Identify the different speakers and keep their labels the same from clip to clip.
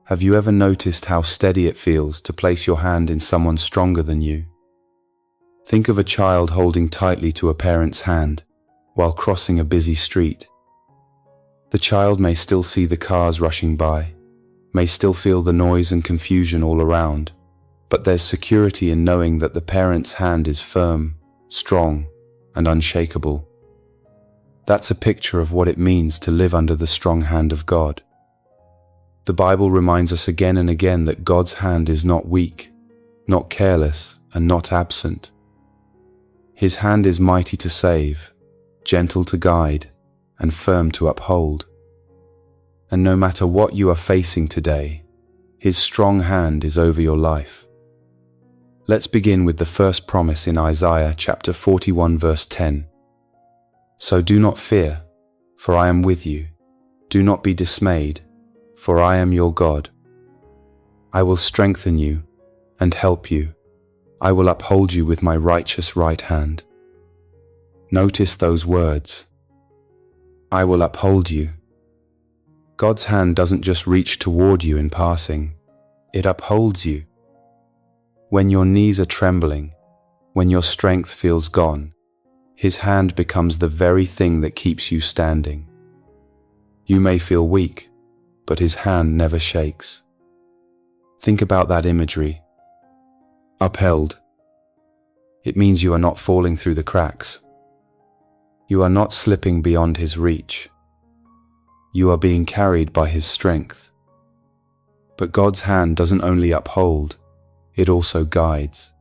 Speaker 1: Have you ever noticed how steady it feels to place your hand in someone stronger than you? Think of a child holding tightly to a parent's hand while crossing a busy street. The child may still see the cars rushing by, may still feel the noise and confusion all around, but there's security in knowing that the parent's hand is firm, strong, and unshakable. That's a picture of what it means to live under the strong hand of God. The Bible reminds us again and again that God's hand is not weak, not careless, and not absent. His hand is mighty to save, gentle to guide, and firm to uphold. And no matter what you are facing today, His strong hand is over your life. Let's begin with the first promise in Isaiah chapter 41 verse 10. So do not fear, for I am with you. Do not be dismayed, for I am your God. I will strengthen you and help you. I will uphold you with my righteous right hand. Notice those words. I will uphold you. God's hand doesn't just reach toward you in passing, it upholds you. When your knees are trembling, when your strength feels gone, His hand becomes the very thing that keeps you standing. You may feel weak, but His hand never shakes. Think about that imagery. Upheld. It means you are not falling through the cracks. You are not slipping beyond His reach. You are being carried by His strength. But God's hand doesn't only uphold, it also guides.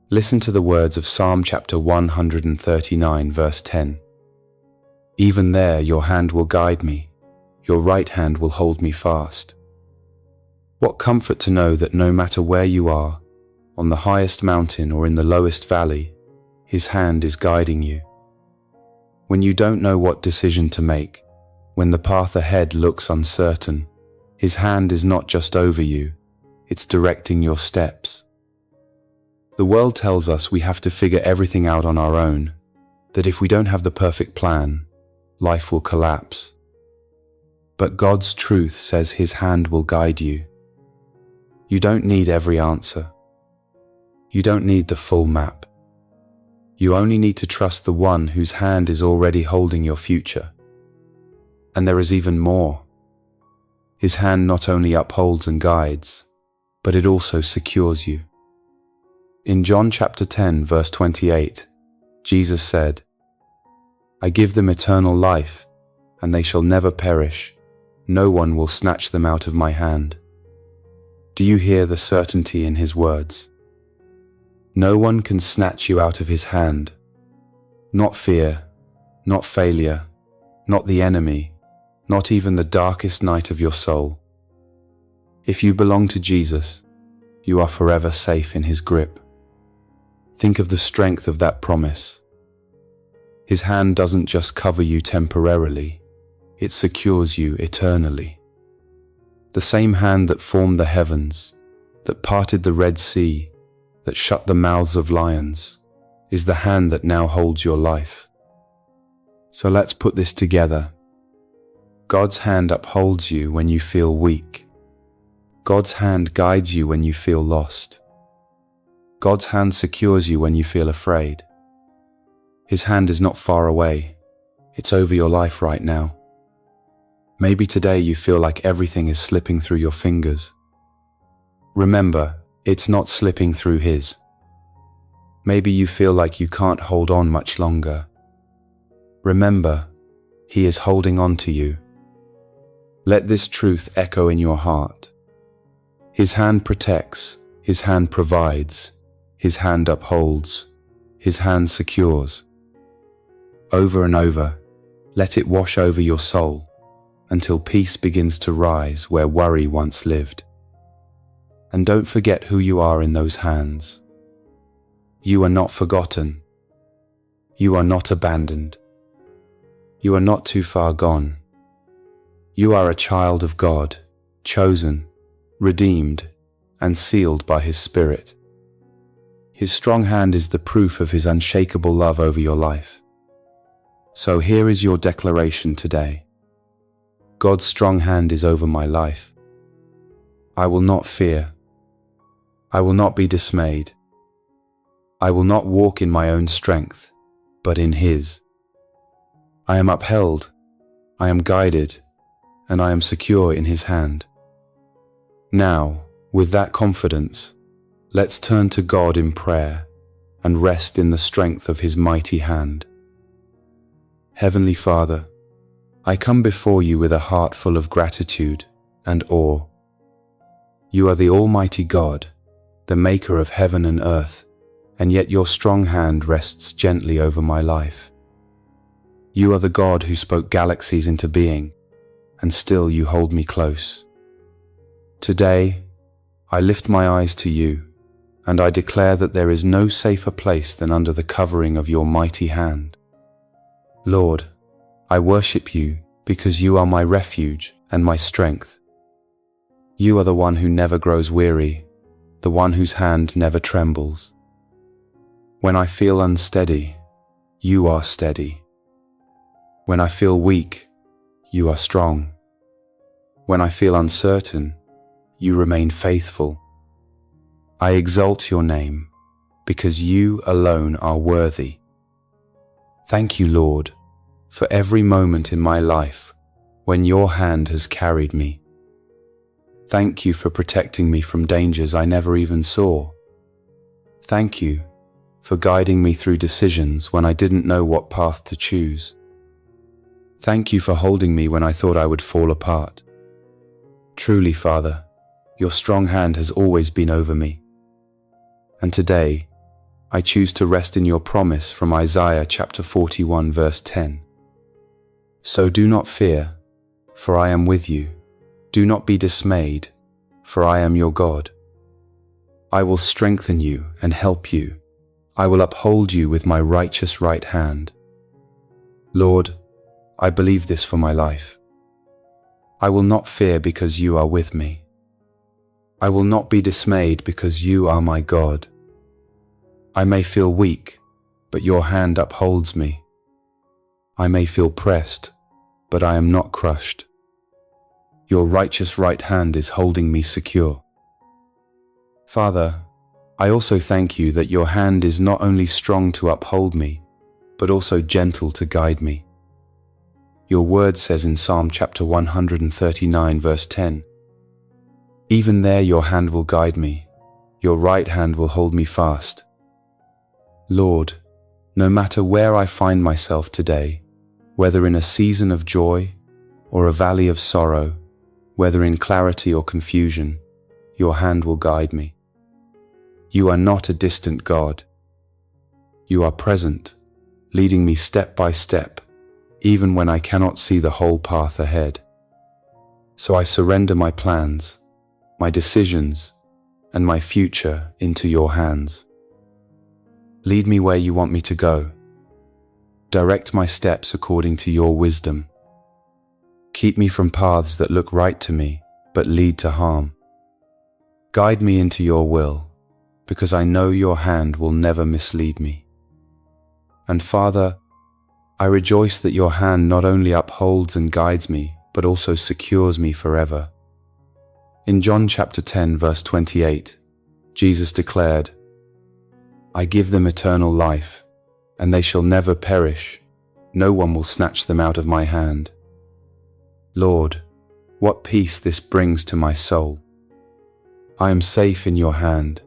Speaker 1: Listen to the words of Psalm chapter 139 verse 10. Even there your hand will guide me, your right hand will hold me fast. What comfort to know that no matter where you are, on the highest mountain or in the lowest valley, His hand is guiding you. When you don't know what decision to make, when the path ahead looks uncertain, His hand is not just over you, it's directing your steps. The world tells us we have to figure everything out on our own, that if we don't have the perfect plan, life will collapse. But God's truth says His hand will guide you. You don't need every answer. You don't need the full map. You only need to trust the one whose hand is already holding your future. And there is even more. His hand not only upholds and guides, but it also secures you. In John chapter 10 verse 28, Jesus said, I give them eternal life, and they shall never perish. No one will snatch them out of my hand. Do you hear the certainty in His words? No one can snatch you out of His hand. Not fear, not failure, not the enemy, not even the darkest night of your soul. If you belong to Jesus, you are forever safe in His grip. Think of the strength of that promise. His hand doesn't just cover you temporarily, it secures you eternally. The same hand that formed the heavens, that parted the Red Sea, that shut the mouths of lions, is the hand that now holds your life. So let's put this together. God's hand upholds you when you feel weak. God's hand guides you when you feel lost. God's hand secures you when you feel afraid. His hand is not far away. It's over your life right now. Maybe today you feel like everything is slipping through your fingers. Remember, it's not slipping through His. Maybe you feel like you can't hold on much longer. Remember, He is holding on to you. Let this truth echo in your heart. His hand protects, His hand provides, His hand upholds, His hand secures. Over and over, let it wash over your soul until peace begins to rise where worry once lived. And don't forget who you are in those hands. You are not forgotten. You are not abandoned. You are not too far gone. You are a child of God, chosen, redeemed, and sealed by His Spirit. His strong hand is the proof of His unshakable love over your life. So here is your declaration today. God's strong hand is over my life. I will not fear. I will not be dismayed. I will not walk in my own strength, but in His. I am upheld, I am guided, and I am secure in His hand. Now, with that confidence, let's turn to God in prayer and rest in the strength of His mighty hand. Heavenly Father, I come before you with a heart full of gratitude and awe. You are the Almighty God, the Maker of heaven and earth, and yet your strong hand rests gently over my life. You are the God who spoke galaxies into being, and still you hold me close. Today, I lift my eyes to you, and I declare that there is no safer place than under the covering of your mighty hand. Lord, I worship you because you are my refuge and my strength. You are the one who never grows weary, the one whose hand never trembles. When I feel unsteady, you are steady. When I feel weak, you are strong. When I feel uncertain, you remain faithful. I exalt your name because you alone are worthy. Thank you, Lord, for every moment in my life when your hand has carried me. Thank you for protecting me from dangers I never even saw. Thank you for guiding me through decisions when I didn't know what path to choose. Thank you for holding me when I thought I would fall apart. Truly, Father, your strong hand has always been over me. And today, I choose to rest in your promise from Isaiah chapter 41 verse 10. So do not fear, for I am with you. Do not be dismayed, for I am your God. I will strengthen you and help you. I will uphold you with my righteous right hand. Lord, I believe this for my life. I will not fear because you are with me. I will not be dismayed because you are my God. I may feel weak, but your hand upholds me. I may feel pressed, but I am not crushed. Your righteous right hand is holding me secure. Father, I also thank you that your hand is not only strong to uphold me, but also gentle to guide me. Your word says in Psalm chapter 139 verse 10, even there your hand will guide me, your right hand will hold me fast. Lord, no matter where I find myself today, whether in a season of joy or a valley of sorrow, whether in clarity or confusion, your hand will guide me. You are not a distant God. You are present, leading me step by step, even when I cannot see the whole path ahead. So I surrender my plans, my decisions, and my future into your hands. Lead me where you want me to go. Direct my steps according to your wisdom. Keep me from paths that look right to me, but lead to harm. Guide me into your will, because I know your hand will never mislead me. And Father, I rejoice that your hand not only upholds and guides me, but also secures me forever. In John chapter 10 verse 28, Jesus declared, I give them eternal life, and they shall never perish. No one will snatch them out of my hand. Lord, what peace this brings to my soul. I am safe in your hand.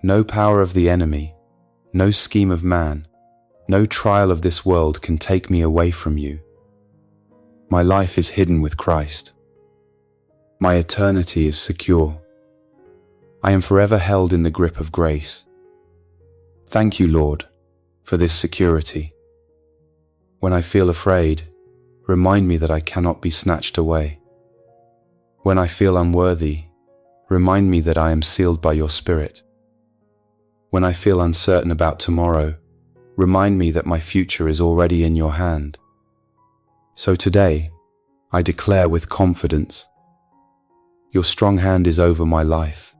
Speaker 1: No power of the enemy, no scheme of man, no trial of this world can take me away from you. My life is hidden with Christ. My eternity is secure. I am forever held in the grip of grace. Thank you, Lord, for this security. When I feel afraid, remind me that I cannot be snatched away. When I feel unworthy, remind me that I am sealed by your Spirit. When I feel uncertain about tomorrow, remind me that my future is already in your hand. So today, I declare with confidence, your strong hand is over my life.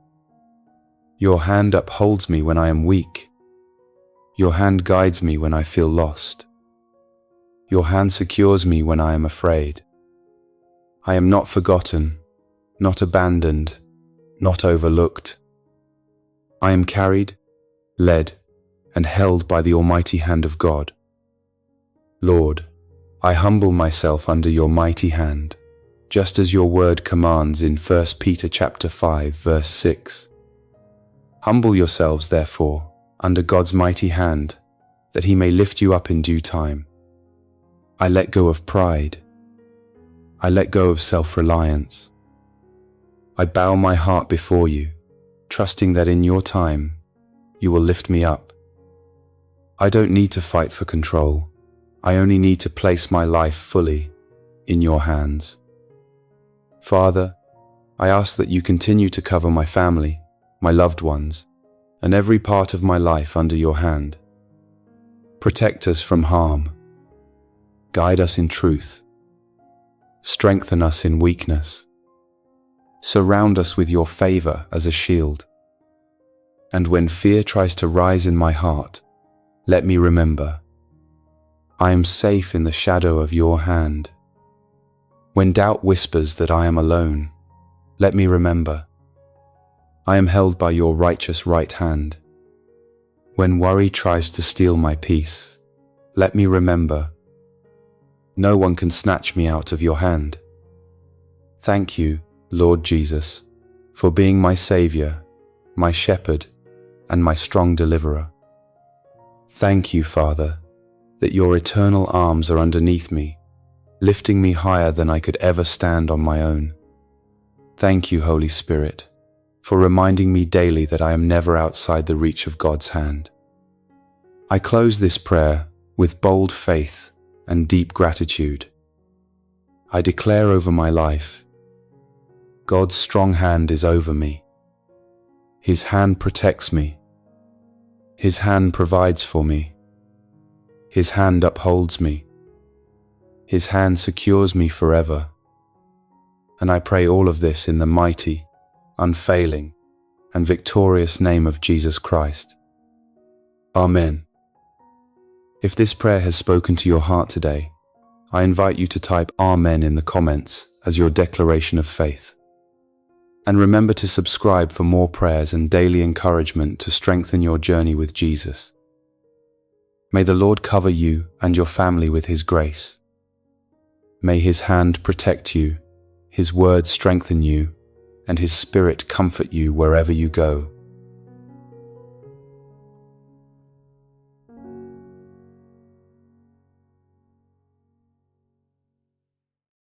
Speaker 1: Your hand upholds me when I am weak. Your hand guides me when I feel lost. Your hand secures me when I am afraid. I am not forgotten, not abandoned, not overlooked. I am carried, led, and held by the almighty hand of God. Lord, I humble myself under your mighty hand, just as your word commands in 1 Peter chapter 5, verse 6. Humble yourselves, therefore, under God's mighty hand, that he may lift you up in due time. I let go of pride. I let go of self-reliance. I bow my heart before you, trusting that in your time, you will lift me up. I don't need to fight for control. I only need to place my life fully in your hands. Father, I ask that you continue to cover my family, my loved ones, and every part of my life under your hand. Protect us from harm. Guide us in truth. Strengthen us in weakness. Surround us with your favor as a shield. And when fear tries to rise in my heart, let me remember, I am safe in the shadow of your hand. When doubt whispers that I am alone, let me remember, I am held by your righteous right hand. When worry tries to steal my peace, let me remember, no one can snatch me out of your hand. Thank you, Lord Jesus, for being my Savior, my shepherd, and my strong deliverer. Thank you, Father, that your eternal arms are underneath me, lifting me higher than I could ever stand on my own. Thank you, Holy Spirit, for reminding me daily that I am never outside the reach of God's hand. I close this prayer with bold faith and deep gratitude. I declare over my life, God's strong hand is over me. His hand protects me. His hand provides for me. His hand upholds me. His hand secures me forever. And I pray all of this in the mighty, unfailing, and victorious name of Jesus Christ. Amen. If this prayer has spoken to your heart today, I invite you to type Amen in the comments as your declaration of faith. And remember to subscribe for more prayers and daily encouragement to strengthen your journey with Jesus. May the Lord cover you and your family with His grace. May His hand protect you, His word strengthen you, and His Spirit comfort you wherever you go.